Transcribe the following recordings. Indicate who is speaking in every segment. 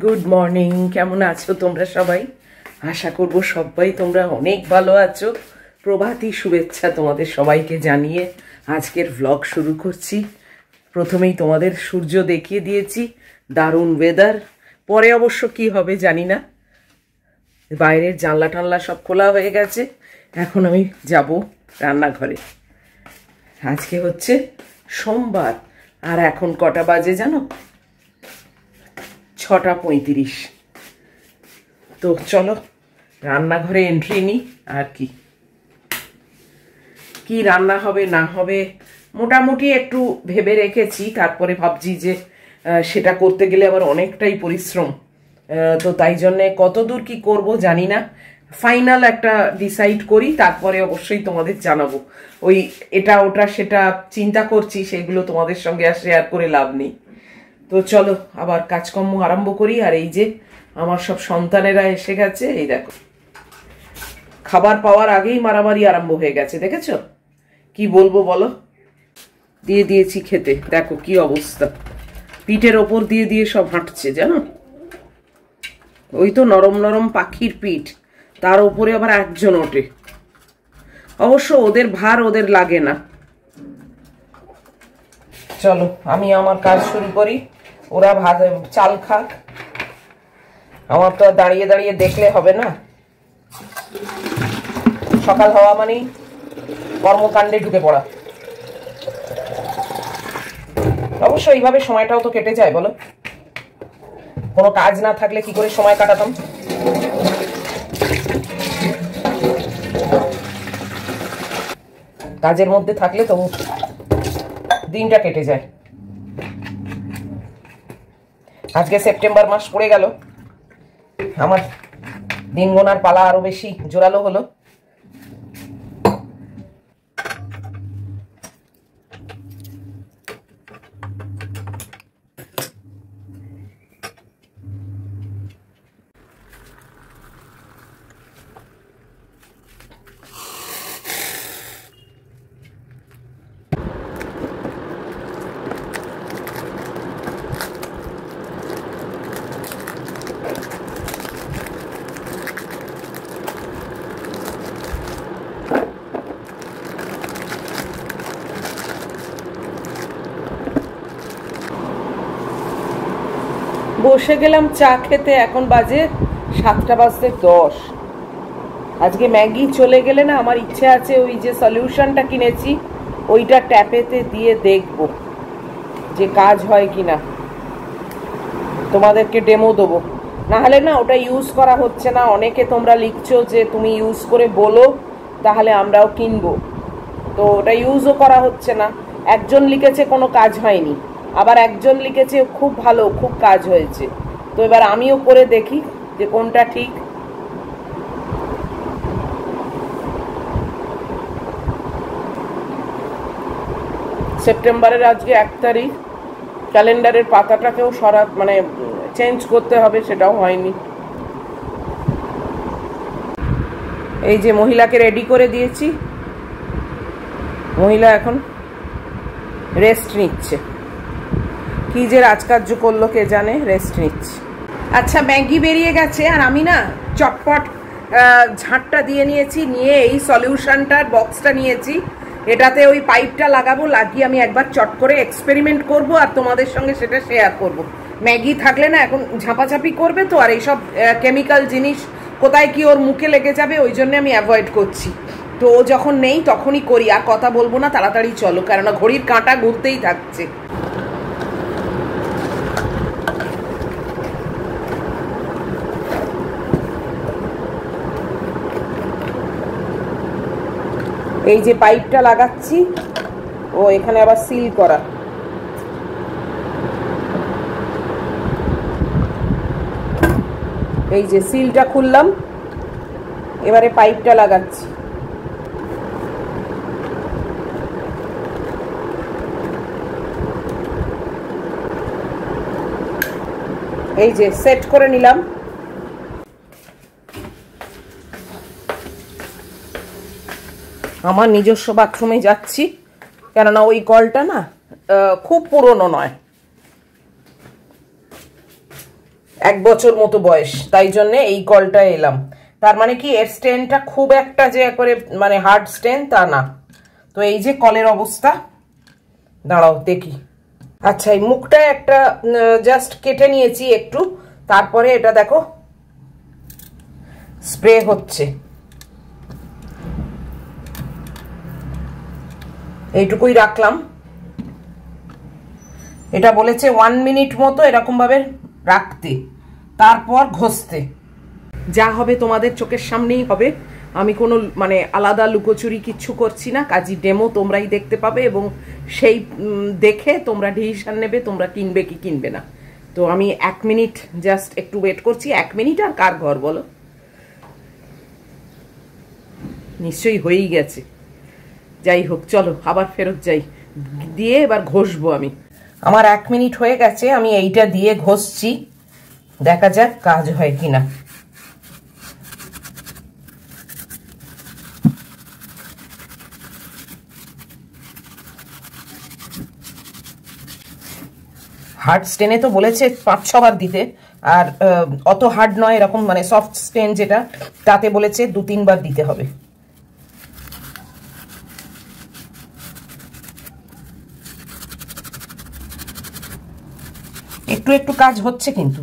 Speaker 1: Good morning. কেমন আছো তোমরা সবাই? আশা করব সবাই তোমরা অনেক ভালো আছো। প্রভাতী শুভেচ্ছা তোমাদের সবাইকে জানিয়ে আজকের ভ্লগ শুরু করছি। প্রথমেই তোমাদের সূর্য দেখিয়ে দিয়েছি, দারুণ ওয়েদার। পরে অবশ্য কি হবে জানি না। বাইরের জানলা টানলা সব খোলা হয়ে গেছে। এখন আমি যাব রান্নাঘরে। আজকে হচ্ছে সোমবার, আর এখন কটা বাজে জানো? 6:35। তো চলো রান্নাঘরে এন্ট্রি নিই। আর কি রান্না হবে না হবে মোটামুটি একটু ভেবে রেখেছি, তারপরে ভাবছি যে সেটা করতে গেলে আবার অনেকটাই পরিশ্রম। তো তাই জন্যে কতদূর কি করব জানি না। ফাইনাল একটা ডিসাইড করি, তারপরে অবশ্যই তোমাদের জানাবো। ওই এটা ওটা সেটা চিন্তা করছি, সেগুলো তোমাদের সঙ্গে আর শেয়ার করে লাভ নেই। তো চলো আবার কাজকর্ম আরম্ভ করি। আর এই যে আমার সব সন্তানেরা এসে গেছে, এই দেখো খাবার পাওয়ার আগেই মারামারি আরম্ভ হয়ে গেছে, দেখেছো? কি বলবো বলো। দিয়ে দিয়েছি খেতে, দেখো কি অবস্থা। পিঠের ওপর দিয়ে দিয়ে সব হাঁটছে জানো। ওই তো নরম নরম পাখির পিঠ, তার উপরে আবার একজন ওঠে। অবশ্য ওদের ভার ওদের লাগে না। চলো আমি আমার কাজ শুরু করি, ওরা চাল খাক। আমার তো দাঁড়িয়ে দাঁড়িয়ে দেখলে হবে না। সকাল হওয়া মানেই কর্মকাণ্ডে ঢুকে পড়া। অবশ্য এইভাবে সময়টাও তো কেটে যায় বলো। কোনো কাজ না থাকলে কি করে সময় কাটাতাম। কাজের মধ্যে থাকলে তবু দিনটা কেটে যায়। আজকে সেপ্টেম্বর মাস পড়ে গেল, আমার দিন গোনার পালা আরো বেশি জোরালো হলো। বসে গেলাম চা খেতে। এখন বাজে 7:10। আজকে ম্যাগি চলে গেলে না, আমার ইচ্ছে আছে ওই যে সলিউশনটা কিনেছি ওইটা ট্যাপেতে দিয়ে দেখব যে কাজ হয় কিনা, তোমাদেরকে ডেমো দেবো। নাহলে না ওটা ইউজ করা হচ্ছে না। অনেকে তোমরা লিখছো যে তুমি ইউজ করে বলো, তাহলে আমরাও কিনবো। তো ওটা ইউজও করা হচ্ছে না। একজন লিখেছে কোনো কাজ হয়নি, আবার একজন লিখেছে খুব ভালো, খুব কাজ হয়েছে। তো এবার আমিও করে দেখি যে কোনটা ঠিক। সেপ্টেম্বরের আজকে 1 তারিখ। ক্যালেন্ডারের পাতাটাকেও মানে চেঞ্জ করতে হবে, সেটাও হয়নি। এই যে মহিলাকে রেডি করে দিয়েছি, মহিলা এখন রেস্ট নিচ্ছে। কি যে রাজকার্য করলো কে জানে, রেস্ট নিচ্ছে। আচ্ছা ম্যাগি বেরিয়ে গেছে, আর আমি না চটপট ঝাঁটটা দিয়ে নিয়েছি, নিয়ে এই সলিউশনটার বক্সটা নিয়েছি। এটাতে ওই পাইপটা লাগাবো, লাগিয়ে আমি একবার চট করে এক্সপেরিমেন্ট করব আর তোমাদের সঙ্গে সেটা শেয়ার করব। ম্যাগি থাকলে না এখন ঝাপাঝাপি করবে তো, আর এইসব কেমিক্যাল জিনিস কোথায় কি ওর মুখে লেগে যাবে, ওই জন্য আমি অ্যাভয়েড করছি। তো ও যখন নেই তখনই করি। আর কথা বলবো না, তাড়াতাড়ি চলো, কেননা ঘড়ির কাঁটা ঘুরতেই থাকছে। এই যে পাইপটা লাগাচ্ছি, ও এখানে আবার সিল করা। এই যে সিলটা খুললাম, এবারে পাইপটা লাগাচ্ছি। এই যে সেট করে নিলাম। আমার নিজস্ব বাথরুমে যাচ্ছি, কেননা ওই কলটা না খুব পুরনো নয়, 1 বছর মতো বয়স, তাই জন্য এই কলটা এলাম। তার মানে কি এর স্টেনটা খুব একটা যে করে মানে হার্ড স্টেন তা না। তো এই যে কলের অবস্থা, দাঁড়াও দেখি। আচ্ছা, এই মুখটা একটা জাস্ট কেটে নিয়েছি একটু, তারপরে এটা দেখো স্প্রে হচ্ছে। এইটুকুই রাখলাম। এটা বলেছে 1 মিনিট মতো এরকম ভাবে রাখতে, তারপর ঘষতে। যা হবে তোমাদের চোখের সামনেই হবে, আমি কোনো মানে আলাদা লুকোচুরি কিচ্ছু করছি না। কাজী ডেমো তোমরাই দেখতে পাবে এবং সেই দেখে তোমরা ডিসিশন নেবে তোমরা কিনবে কি কিনবে না। তো আমি 1 মিনিট জাস্ট একটু ওয়েট করছি। 1 মিনিট আর কার ঘর বলো, নিশ্চয়ই হয়েই গেছে। যাই হোক, চলো আবার ফেরত যাই, দিয়ে এবার ঘষবো আমি। আমার 1 মিনিট হয়ে গেছে, আমি এইটা দিয়ে ঘষছি, দেখা যাক কাজ হয় কিনা। হার্ড স্টেনে তো বলেছে 5-6 বার দিতে, আর অত হার্ড নয় এরকম মানে সফট স্টেন যেটা, তাতে বলেছে 2-3 বার দিতে হবে। একটু একটু কাজ হচ্ছে কিন্তু।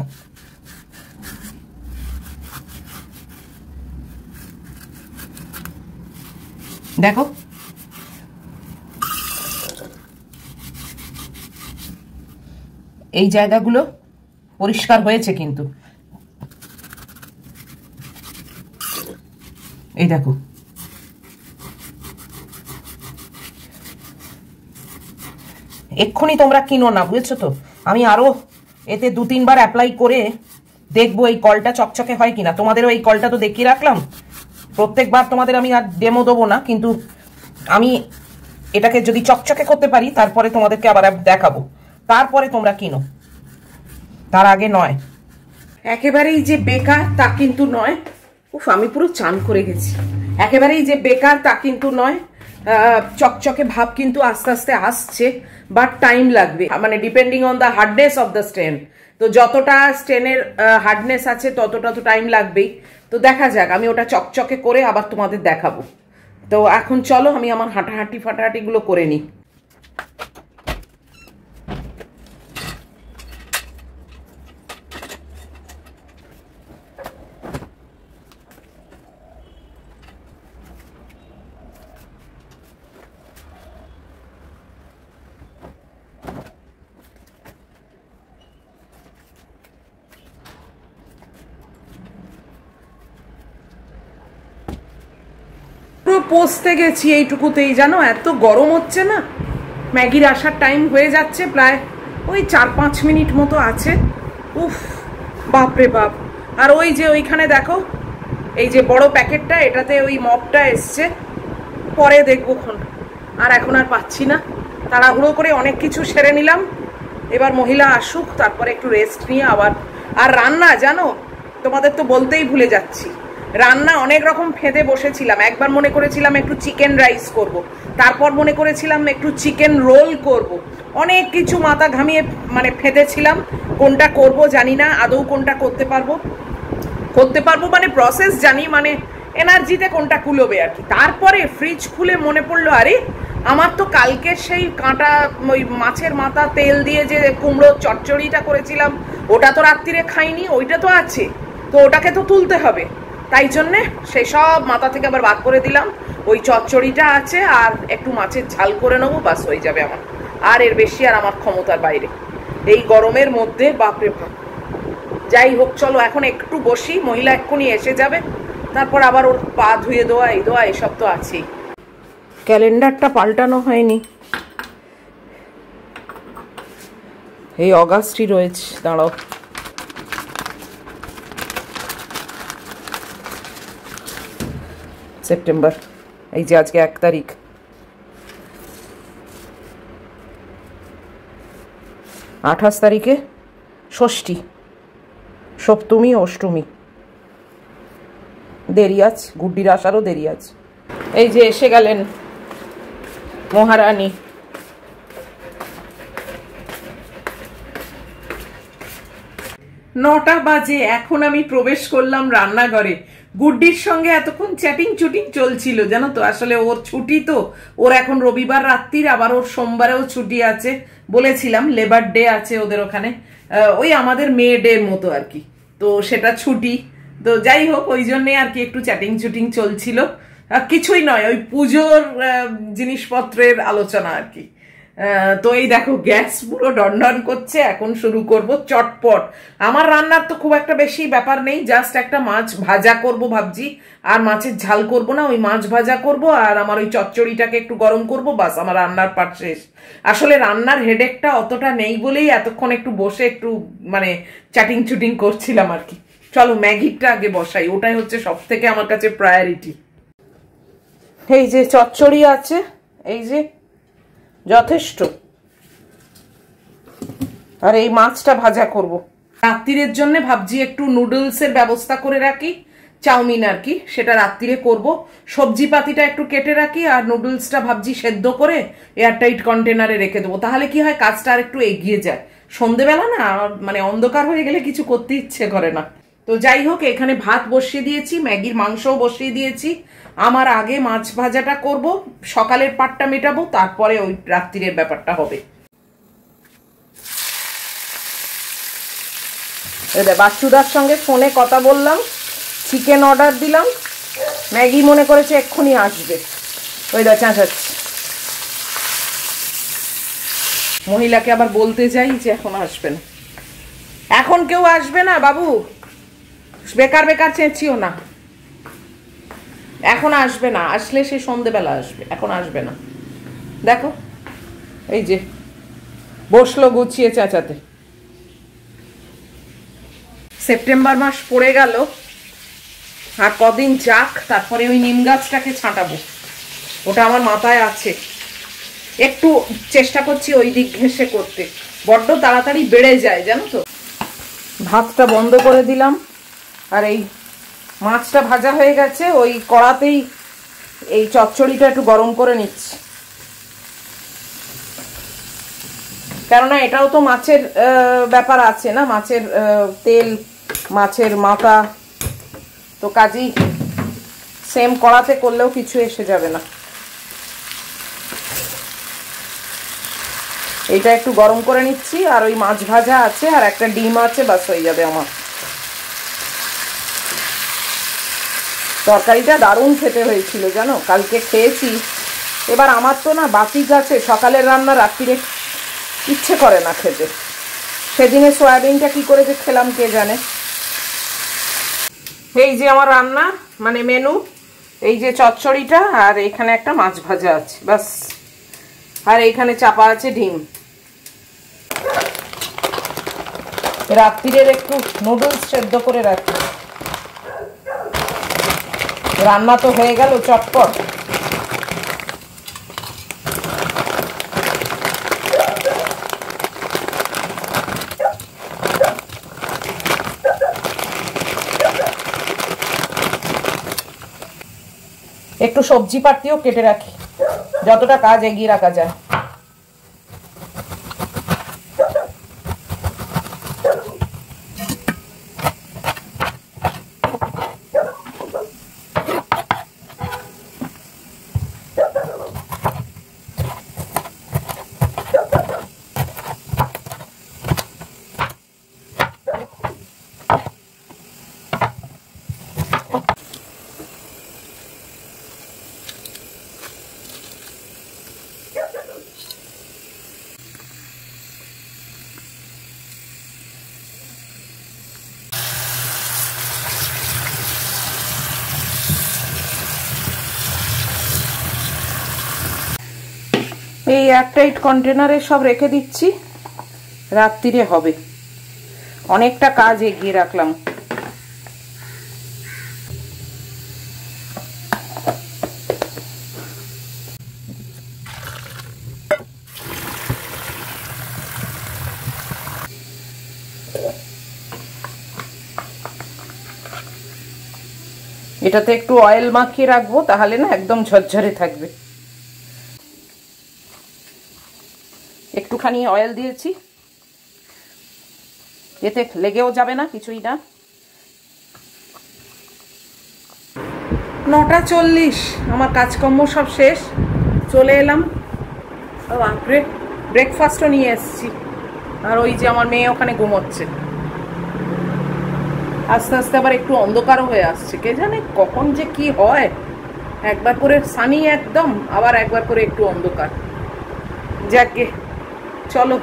Speaker 1: দেখো এই জায়গাগুলো পরিষ্কার হয়েছে কিন্তু, এই দেখো। এক্ষুনি তোমরা কিনো না, বুঝেছো তো? আমি আরো এতে 2-3 বার অ্যাপ্লাই করে দেখবো এই কলটা চকচকে হয় কিনা। তোমাদেরও এই কলটা তো দেখিয়ে রাখলাম, প্রত্যেকবার তোমাদের আমি আর ডেমো দেবো না, কিন্তু আমি এটাকে যদি চকচকে করতে পারি তারপরে তোমাদেরকে আবার দেখাবো, তারপরে তোমরা কিনো, তার আগে নয়। একেবারেই যে বেকার তা কিন্তু নয়। উফ, আমি পুরো চান করে গেছি। একেবারেই যে বেকার তা কিন্তু নয়, চকচকে ভাব কিন্তু আস্তে আস্তে আসছে, বাট টাইম লাগবে, মানে depending on the hardness of the stain. তো যতটা স্টেনের হার্ডনেস আছে ততটা তো টাইম লাগবেই। তো দেখা যাক, আমি ওটা চকচকে করে আবার তোমাদের দেখাবো। তো এখন চলো আমি আমার ফাটাহাটিগুলো করে নিই। পোস্তে গেছি এইটুকুতেই, জানো এত গরম হচ্ছে না। ম্যাগির আসার টাইম হয়ে যাচ্ছে, প্রায় ওই 4-5 মিনিট মতো আছে। উফ, বাপরে বাপ। আর ওই যে ওইখানে দেখো, এই যে বড় প্যাকেটটা, এটাতে ওই মপটা এসছে, পরে দেখবো খন। আর এখন আর পাচ্ছি না, তাড়াহুড়ো করে অনেক কিছু সেরে নিলাম। এবার মহিলা আসুক, তারপরে একটু রেস্ট নিয়ে আবার। আর রান্না জানো, তোমাদের তো বলতেই ভুলে যাচ্ছি, রান্না অনেক রকম ফেঁদে বসেছিলাম। একবার মনে করেছিলাম একটু চিকেন রাইস করব, তারপর মনে করেছিলাম একটু চিকেন রোল করব। অনেক কিছু মাথা ঘামিয়ে মানে ফেঁদেছিলাম, কোনটা করব জানি না, আদৌ কোনটা করতে পারবো মানে প্রসেস জানি, মানে এনার্জিতে কোনটা কুলোবে আর কি। তারপরে ফ্রিজ খুলে মনে পড়লো, আরে আমার তো কালকে সেই কাঁটা ওই মাছের মাথা তেল দিয়ে যে কুমড়োর চচ্চড়িটা করেছিলাম, ওটা তো রাত্রিরে খাইনি, ওইটা তো আছে, তো ওটাকে তো তুলতে হবে। তাই জন্যে সেই সব মাথা থেকে আবার বাদ করে দিলাম। ওই চচ্চড়িটা আছে, আর একটু মাছের ঝাল করে নেবো, বাস হয়ে যাবে আমার। আর এর বেশি আর আমার ক্ষমতার বাইরে এই গরমের মধ্যে, বাপরে বাপ। যাই হোক, চলো এখন একটু বসি, মহিলা এক্ষুনি এসে যাবে, তারপর আবার ওর পা ধুয়ে দেওয়া এই দেওয়া এসব তো আছেই। ক্যালেন্ডারটা পাল্টানো হয়নি, এই অগাস্টই রয়েছে, দাঁড়াও। সেপ্টেম্বর, এই যে আজকে 1 তারিখ। আঠাশ তারিখে ষষ্ঠী, সপ্তমী, অষ্টমী, দেরি আছে, গুড্ডির আসারও দেরি আছে। এই যে এসে গেলেন মহারানী। 9টা বাজে, এখন আমি প্রবেশ করলাম রান্নাঘরে। গুড্ডির সঙ্গে এতক্ষণ চ্যাটিং চুটিং চলছিল জানো তো। আসলে ওর ছুটি তো, ওর এখন রবিবার রাত্রির, আবার ওর সোমবারেও ছুটি আছে। বলেছিলাম লেবার ডে আছে ওদের ওখানে, ওই আমাদের মে ডে মতো আর কি। তো সেটা ছুটি, তো যাই হোক ওই জন্যে আর কি একটু চ্যাটিং চুটিং চলছিল। কিছুই নয়, ওই পুজোর জিনিসপত্রের আলোচনা আর কি। তো এই দেখো গ্যাস পুরো ডনডন করছে, এখন শুরু করব চটপট। আমার রান্নার তো খুব একটা বেশি ব্যাপার নেই, জাস্ট একটা মাছ ভাজা করব ভাবছি। আর মাছের ঝাল করব না, ওই মাছ ভাজা করব আর আমার ওই চচ্চড়িটাকে একটু গরম করব, বাস আমার রান্নার পাট শেষ। আসলে রান্নার হেডেকটা অতটা নেই বলেই এতক্ষণ একটু বসে একটু মানে চ্যাটিং চুটিং করছিলাম আর কি। চলো ম্যাগিটা আগে বসাই, ওটাই হচ্ছে সব থেকে আমার কাছে প্রায়োরিটি। এই যে চচ্চড়ি আছে, এই যে যথেষ্ট। আর এই মাছটা ভাজা করব রাত্রিরের জন্য। ভাবছি একটু নুডলসের ব্যবস্থা করে রাখি, চাউমিন আর কি, সেটা রাত্রিরে করব। সবজি পাতিটা একটু কেটে রাখি, আর নুডলসটা ভাবছি সেদ্ধ করে এয়ারটাইট কন্টেনারে রেখে দেবো। তাহলে কি হয়, কাজটা আর একটু এগিয়ে যায়। সন্ধেবেলা না মানে অন্ধকার হয়ে গেলে কিছু করতে ইচ্ছে করে না। তো যাই হোক, এখানে ভাত বসিয়ে দিয়েছি, ম্যাগির মাংসও বসিয়ে দিয়েছি। আমার আগে মাছ ভাজাটা করব, সকালের পাটটা মেটাবো, তারপরে ওই রাত্রিরের ব্যাপারটা হবে। বাচ্চুদার সঙ্গে ফোনে কথা বললাম, চিকেন অর্ডার দিলাম, ম্যাগি মনে করেছে এক্ষুনি আসবে। ওই দা চাঁচাচ্ছি, মহিলাকে আবার বলতে যাই যে এখন আসবে না, এখন কেউ আসবে না বাবু, বেকার বেকার চেঁচিও না, এখন আসবে না, আসলে সে সন্ধেবেলা আসবে, এখন আসবে না। দেখো এই যে বসলো গুছিয়ে চেঁচাতে। সেপ্টেম্বর মাস পড়ে গেল, আর কদিন যাক, তারপরে ওই নিম গাছটাকে ছাঁটাবো, ওটা আমার মাথায় আছে। একটু চেষ্টা করছি ওই দিক ঘেঁষে করতে, বড্ড তাড়াতাড়ি বেড়ে যায় জানো তো। ভাতটা বন্ধ করে দিলাম, আর এই মাছটা ভাজা হয়ে গেছে, ওই কড়াতেই এই চচ্চড়িটা একটু গরম করে নিচ্ছি, কেননা এটাও তো মাছের ব্যাপার আছে না, মাছের তেল, মাছের মাথা, তো কাজেই সেম কড়াতে করলেও কিছু এসে যাবে না। এইটা একটু গরম করে নিচ্ছি, আর ওই মাছ ভাজা আছে আর একটা ডিম আছে, বাস হয়ে যাবে আমার। তরকারিটা দারুণ খেতে হয়েছিল জানো, কালকে খেয়েছি। এবার আমার তো না বাতি আছে, সকালের রান্না রাত্রিরে ইচ্ছে করে না খেতে। সেদিনে সয়াবিনটা কি করে যে খেলাম কে জানে। এই যে আমার রান্না মানে মেনু, এই যে চচ্চড়িটা, আর এখানে একটা মাছ ভাজা আছে বাস, আর এইখানে চাপা আছে ডিম। রাত্রিরের একটু নুডলস সেদ্ধ করে রাখি, রান্না তো হয়ে গেল চটপট। একটু সবজি পাতিও কেটে রাখি, যতটা কাজ এগিয়ে রাখা যায়। এই এয়ারটাইট কন্টেনারে সব রেখে দিচ্ছি, রাত্রিরে হবে। অনেকটা কাজ এগিয়ে রাখলাম। এটাতে একটু অয়েল মাখিয়ে রাখবো, তাহলে না একদম ঝরঝরে থাকবে। একটুখানি অয়েল দিয়েছি, এতে লেগেও যাবে না, কিছুই না। 9:40 আমার কাজকর্ম সব শেষ, চলে এলাম। বাপরে, ব্রেকফাস্টও নিয়ে এসেছি। আর ওই যে আমার মেয়ে ওখানে ঘুমোচ্ছে। আস্তে আস্তে আবার একটু অন্ধকারও হয়ে আসছে, কে জানে কখন যে কি হয়। একবার করে সানি একদম, আবার একবার করে একটু অন্ধকার। যাকে চলো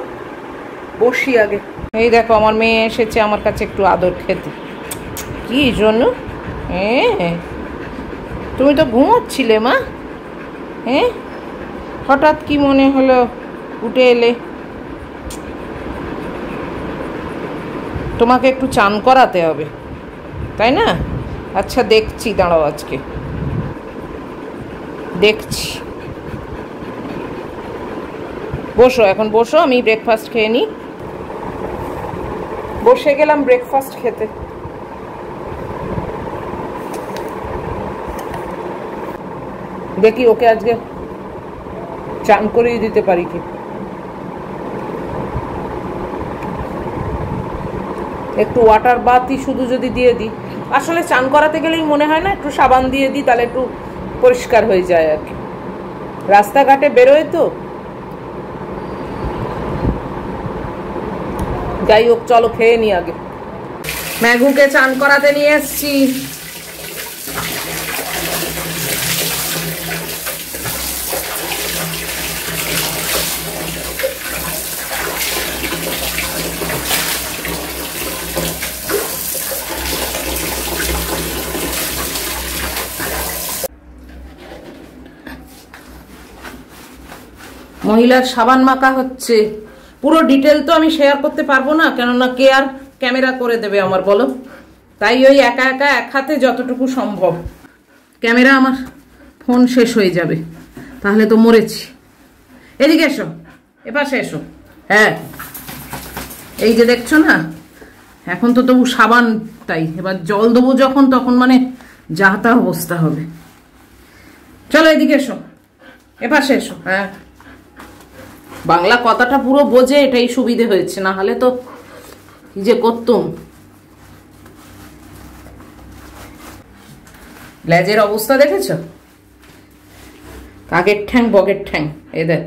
Speaker 1: বসি আগে। এই দেখো আমার মেয়ে এসেছে আমার কাছে একটু আদর খেতে। কি জন্য? হ্যাঁ, তুমি তো ঘুমোচ্ছিলে মা। হ্যাঁ, হঠাৎ কি মনে হলো উঠে এলে? তোমাকে একটু চান করাতে হবে, তাই না? আচ্ছা দেখছি, দাঁড়াও, আজকে দেখছি। বসো, এখন বসো, আমি ব্রেকফাস্ট খেয়ে নিই। বসে গেলাম ব্রেকফাস্ট খেতে। দেখি ওকে আজকে চান করিয়ে দিতে পারি কি। একটু ওয়াটার বাথই শুধু যদি দিয়ে দিই, আসলে চান করাতে গেলেই মনে হয় না একটু সাবান দিয়ে দিই, তাহলে একটু পরিষ্কার হয়ে যায় আর কি। রাস্তাঘাটে বেরোয় তো। যাই হোক, চলো খেয়ে নি আগে। ম্যাগুকে চান করাতে নিয়ে এসছি। মহিলার সাবান মাখা হচ্ছে। পুরো ডিটেল তো আমি শেয়ার করতে পারবো না, কেননা কে আর ক্যামেরা করে দেবে আমার, বলো? তাই ওই একা একা এক হাতে যতটুকু সম্ভব। ক্যামেরা আমার ফোন শেষ হয়ে যাবে, তাহলে তো মরেছি। এদিকে এসো, এপাশে এসো। হ্যাঁ, এই যে দেখছো না, এখন তো তবু সাবান, তাই এবার জল দেবো যখন, তখন মানে যাতা অবস্থা হবে। চলো এদিকে এসো, এপাশে এসো। হ্যাঁ, বাংলা কথাটা পুরো বোঝে, এটাই সুবিধে হয়েছে, না হলে তো কি যে করতুম। লেজের অবস্থা দেখেছ? কাকের ঠ্যাং বগের ঠ্যাং, এই দেখ।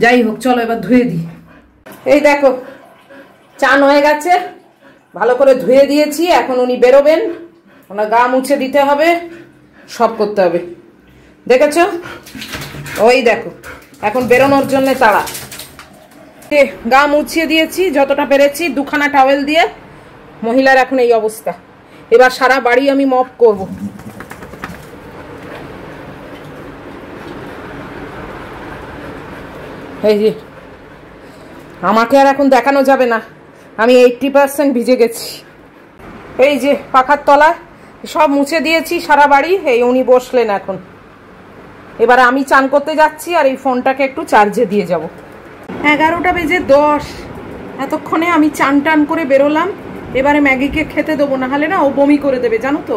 Speaker 1: যাই হোক, চলো এবার ধুয়ে দিই। এই দেখো, চান হয়ে গেছে, ভালো করে ধুয়ে দিয়েছি। এখন উনি বেরোবেন, ওনার গা মুছে দিতে হবে, সব করতে হবে। দেখেছ? ওই দেখো, এখন বেরোনোর জন্য তাড়া। গা মুছিয়ে দিয়েছি যতটা পেরেছি, 2খানা টাওয়েল দিয়ে। মহিলার এখন এই অবস্থা। এবার সারা বাড়ি আমি মপ করব। এই যে, আমাকে আর এখন দেখানো যাবে না, আমি 80% ভিজে গেছি। এই যে পাখার তলায় সব মুছে দিয়েছি সারা বাড়ি। এই উনি বসলেন এখন। এবার আমি চান করতে যাচ্ছি, আর এই ফোনটাকে একটু চার্জে দিয়ে যাব। 11টা বেজে 10। এতক্ষণে আমি চান টান করে বেরোলাম। এবারে ম্যাগিকে খেতে দেবো, না হলে না ও বমি করে দেবে, জানো তো,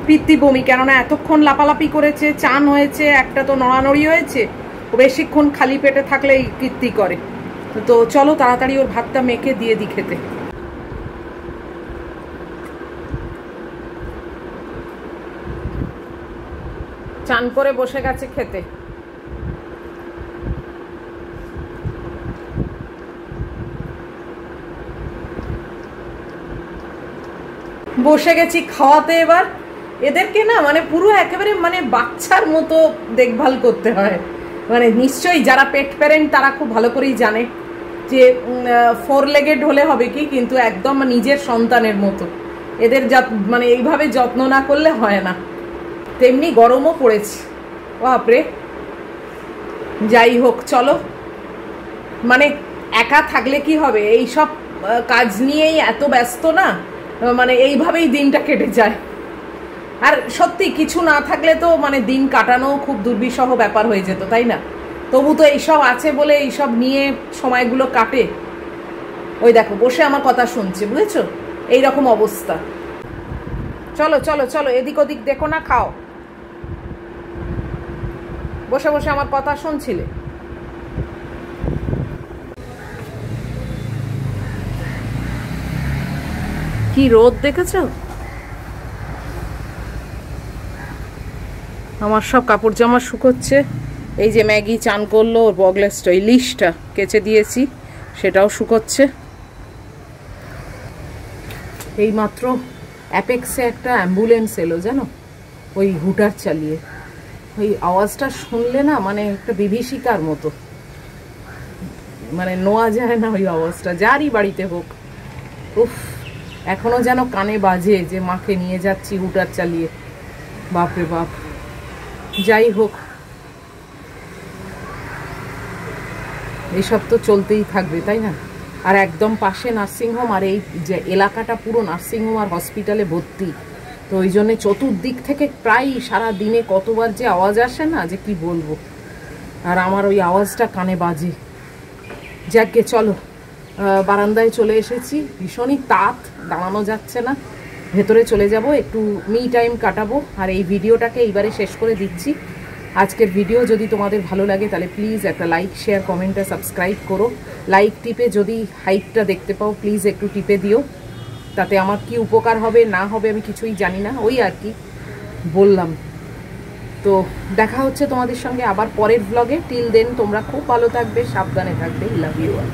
Speaker 1: পিত্তি বমি। কেননা এতক্ষণ লাপালাপি করেছে, চান হয়েছে, একটা তো নড়ানড়ি হয়েছে। ও বেশিক্ষণ খালি পেটে থাকলেই কীর্তি করে। তো চলো তাড়াতাড়ি ওর ভাতটা মেখে দিয়ে দিই খেতে। চান করে বসে গেছে খেতে। বসে গেছি খাওয়াতে। এবার এদেরকে না মানে পুরো একেবারে মানে বাচ্চার মতো দেখভাল করতে হয়। মানে নিশ্চয়ই যারা পেট প্যারেন্ট তারা খুব ভালো করেই জানে যে 4 লেগেড হলে হবে কি, কিন্তু একদম নিজের সন্তানের মতো এদের মানে এইভাবে যত্ন না করলে হয় না। তেমনি গরমও পড়েছে, বাপরে। যাই হোক, চলো। মানে একা থাকলে কি হবে, এই সব কাজ নিয়েই এত ব্যস্ত না, মানে এইভাবেই দিনটা কেটে যায়। আর সত্যি কিছু না থাকলে তো মানে দিন কাটানো খুব দুর্বিষহ ব্যাপার হয়ে যেত, তাই না? তবু তো এইসব আছে বলে এইসব নিয়ে সময়গুলো কাটে। ওই দেখো বসে আমার কথা শুনছে, বুঝেছো? এইরকম অবস্থা। চলো চলো চলো, এদিক ওদিক দেখো না, খাও। বসে বসে আমার কথা শুনছিলে। কি রোদ দেখেছো? আমার সব কাপড় জামা শুকোচ্ছে। এই যে ম্যাগি চান করলো, ওর বগলেসটা ওই লিস্টটা কেচে দিয়েছি, সেটাও শুকোচ্ছে। এইমাত্র অ্যাপেক্সে একটা অ্যাম্বুলেন্স এলো জানো, ওই হুটার চালিয়ে। ওই আওয়াজটা শুনলে না মানে একটা বিভীষিকার মতো, মানে নোয়া যায় না ওই আওয়াজটা, যারই বাড়িতে হোক। উফ, এখনো যেন কানে বাজে যে মাকে নিয়ে যাচ্ছি হুটার চালিয়ে। বাপরে বাপ। যাই হোক, এসব তো চলতেই থাকবে, তাই না? আর একদম পাশে নার্সিংহোম, আর এই যে এলাকাটা পুরো নার্সিংহোম আর হসপিটালে ভর্তি, তো ওই জন্যে চতুর্দিক থেকে প্রায় সারা দিনে কতবার যে আওয়াজ আসে না, যে কি বলবো। আর আমার ওই আওয়াজটা কানে বাজে। যাকে চলো, বারান্দায় চলে এসেছি, ভীষণই তাত, দাঁড়ানো যাচ্ছে না। ভেতরে চলে যাব, একটু মি টাইম কাটাবো। আর এই ভিডিওটাকে এইবারে শেষ করে দিচ্ছি। আজকের ভিডিও যদি তোমাদের ভালো লাগে তাহলে প্লিজ একটা লাইক, শেয়ার, কমেন্ট আর সাবস্ক্রাইব করো। লাইক টিপে যদি হাইপটা দেখতে পাও প্লিজ একটু টিপে দিও, তাতে আমার কি উপকার হবে না হবে আমি কিছুই জানি না, ওই আর কি বললাম। তো দেখা হচ্ছে তোমাদের সঙ্গে আবার পরের ব্লগে। টিল দেন তোমরা খুব ভালো থাকবে, সাবধানে থাকবে। Love you all.